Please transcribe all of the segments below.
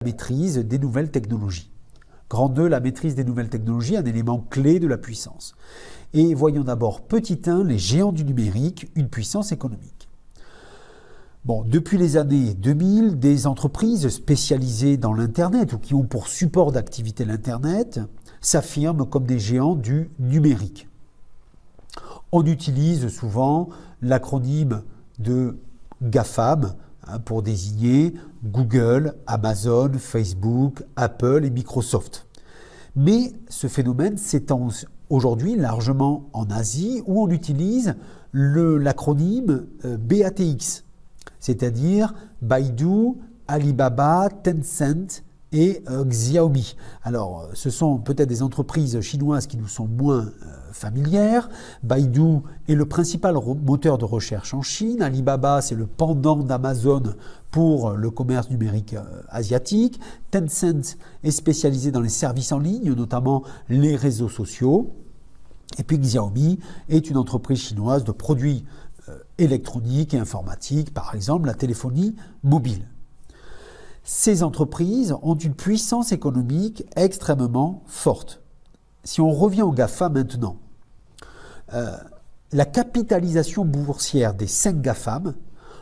maîtrise des nouvelles technologies. Grand 2, la maîtrise des nouvelles technologies, un élément clé de la puissance. Et voyons d'abord petit 1, les géants du numérique, une puissance économique. Bon, depuis les années 2000, des entreprises spécialisées dans l'Internet ou qui ont pour support d'activité l'Internet s'affirment comme des géants du numérique. On utilise souvent l'acronyme de GAFAM pour désigner Google, Amazon, Facebook, Apple et Microsoft. Mais ce phénomène s'étend aujourd'hui largement en Asie où on utilise l'acronyme BATX, c'est-à-dire Baidu, Alibaba, Tencent et Xiaomi. Alors, ce sont peut-être des entreprises chinoises qui nous sont moins familières. Baidu est le principal moteur de recherche en Chine. Alibaba, c'est le pendant d'Amazon pour le commerce numérique asiatique. Tencent est spécialisé dans les services en ligne, notamment les réseaux sociaux. Et puis Xiaomi est une entreprise chinoise de produits électroniques et informatiques, par exemple la téléphonie mobile. Ces entreprises ont une puissance économique extrêmement forte. Si on revient au GAFA maintenant, la capitalisation boursière des 5 GAFAM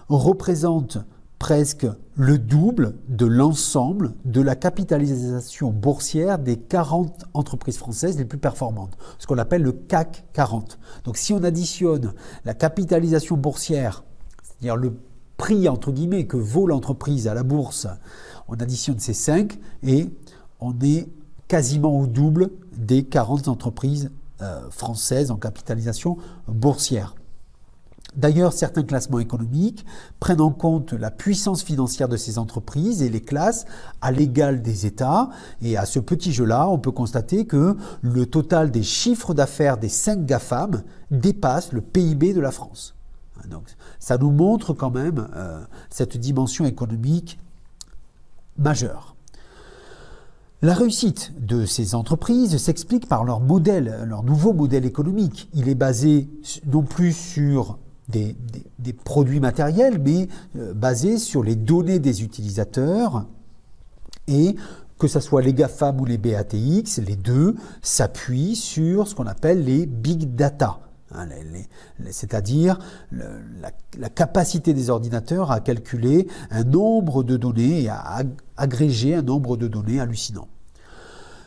représente presque le double de l'ensemble de la capitalisation boursière des 40 entreprises françaises les plus performantes, ce qu'on appelle le CAC 40. Donc si on additionne la capitalisation boursière, c'est-à-dire le prix entre guillemets que vaut l'entreprise à la bourse, on additionne ces 5 et on est quasiment au double des 40 entreprises françaises en capitalisation boursière. D'ailleurs, certains classements économiques prennent en compte la puissance financière de ces entreprises et les classent à l'égal des États. Et à ce petit jeu-là, on peut constater que le total des chiffres d'affaires des 5 GAFAM dépasse le PIB de la France. Donc, ça nous montre quand même cette dimension économique majeure. La réussite de ces entreprises s'explique par leur nouveau modèle économique. Il est basé non plus sur des produits matériels, mais basé sur les données des utilisateurs. Et que ce soit les GAFAM ou les BATX, les deux s'appuient sur ce qu'on appelle les big data. C'est-à-dire la capacité des ordinateurs à calculer un nombre de données et à agréger un nombre de données hallucinant.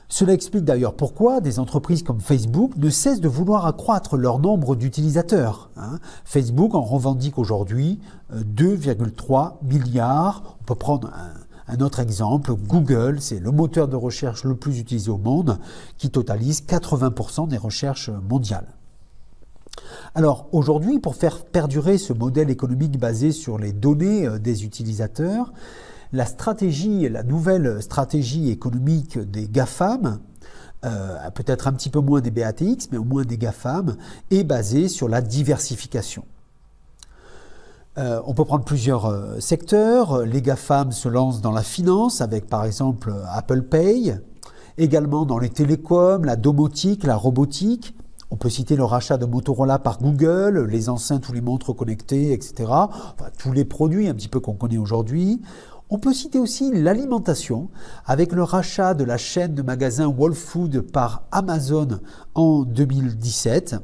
Cela explique d'ailleurs pourquoi des entreprises comme Facebook ne cessent de vouloir accroître leur nombre d'utilisateurs. Facebook en revendique aujourd'hui 2,3 milliards. On peut prendre un autre exemple, Google, c'est le moteur de recherche le plus utilisé au monde, qui totalise 80% des recherches mondiales. Alors aujourd'hui, pour faire perdurer ce modèle économique basé sur les données des utilisateurs, la nouvelle stratégie économique des GAFAM, peut-être un petit peu moins des BATX, mais au moins des GAFAM, est basée sur la diversification. On peut prendre plusieurs secteurs. Les GAFAM se lancent dans la finance avec par exemple Apple Pay, également dans les télécoms, la domotique, la robotique. On peut citer le rachat de Motorola par Google, les enceintes ou les montres connectées, etc. Enfin, tous les produits un petit peu qu'on connaît aujourd'hui. On peut citer aussi l'alimentation avec le rachat de la chaîne de magasins Whole Foods par Amazon en 2017.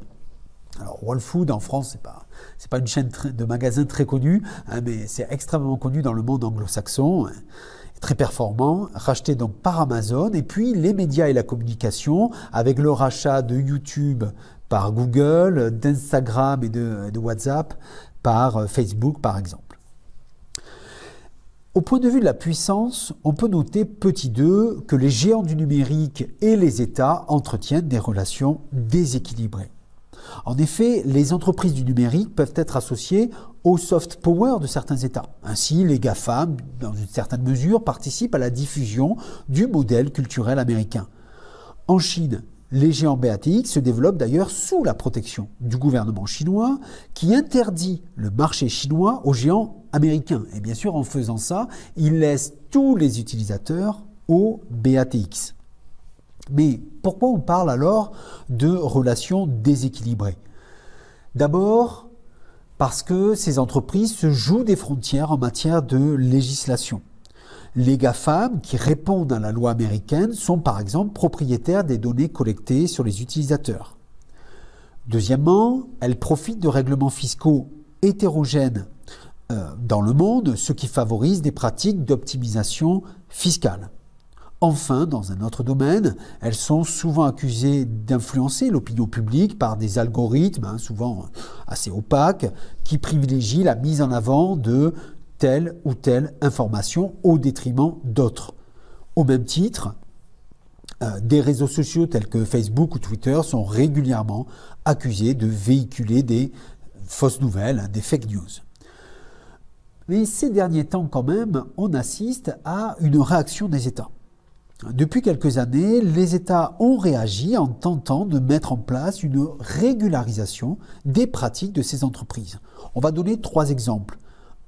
Alors Whole Foods en France, c'est pas une chaîne de magasins très connue, mais c'est extrêmement connu dans le monde anglo-saxon. Très performant, racheté donc par Amazon, et puis les médias et la communication avec le rachat de YouTube par Google, d'Instagram et de WhatsApp par Facebook par exemple. Au point de vue de la puissance, on peut noter petit 2 que les géants du numérique et les États entretiennent des relations déséquilibrées. En effet, les entreprises du numérique peuvent être associées au soft power de certains États. Ainsi, les GAFAM, dans une certaine mesure, participent à la diffusion du modèle culturel américain. En Chine, les géants BATX se développent d'ailleurs sous la protection du gouvernement chinois qui interdit le marché chinois aux géants américains. Et bien sûr, en faisant ça, il laisse tous les utilisateurs aux BATX. Mais pourquoi on parle alors de relations déséquilibrées? D'abord, parce que ces entreprises se jouent des frontières en matière de législation. Les GAFAM qui répondent à la loi américaine sont par exemple propriétaires des données collectées sur les utilisateurs. Deuxièmement, elles profitent de règlements fiscaux hétérogènes dans le monde, ce qui favorise des pratiques d'optimisation fiscale. Enfin, dans un autre domaine, elles sont souvent accusées d'influencer l'opinion publique par des algorithmes, souvent assez opaques, qui privilégient la mise en avant de telle ou telle information au détriment d'autres. Au même titre, des réseaux sociaux tels que Facebook ou Twitter sont régulièrement accusés de véhiculer des fausses nouvelles, des fake news. Mais ces derniers temps, quand même, on assiste à une réaction des États. Depuis quelques années, les États ont réagi en tentant de mettre en place une régularisation des pratiques de ces entreprises. On va donner 3 exemples.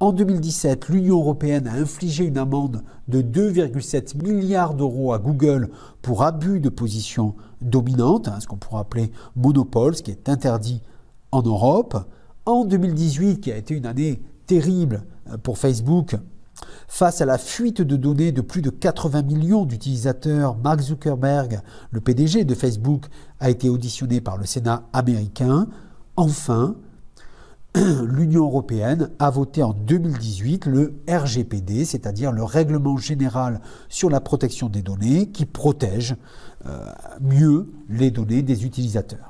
En 2017, l'Union européenne a infligé une amende de 2,7 milliards d'euros à Google pour abus de position dominante, ce qu'on pourrait appeler monopole, ce qui est interdit en Europe. En 2018, qui a été une année terrible pour Facebook, face à la fuite de données de plus de 80 millions d'utilisateurs, Mark Zuckerberg, le PDG de Facebook, a été auditionné par le Sénat américain. Enfin, l'Union européenne a voté en 2018 le RGPD, c'est-à-dire le Règlement général sur la protection des données, qui protège mieux les données des utilisateurs.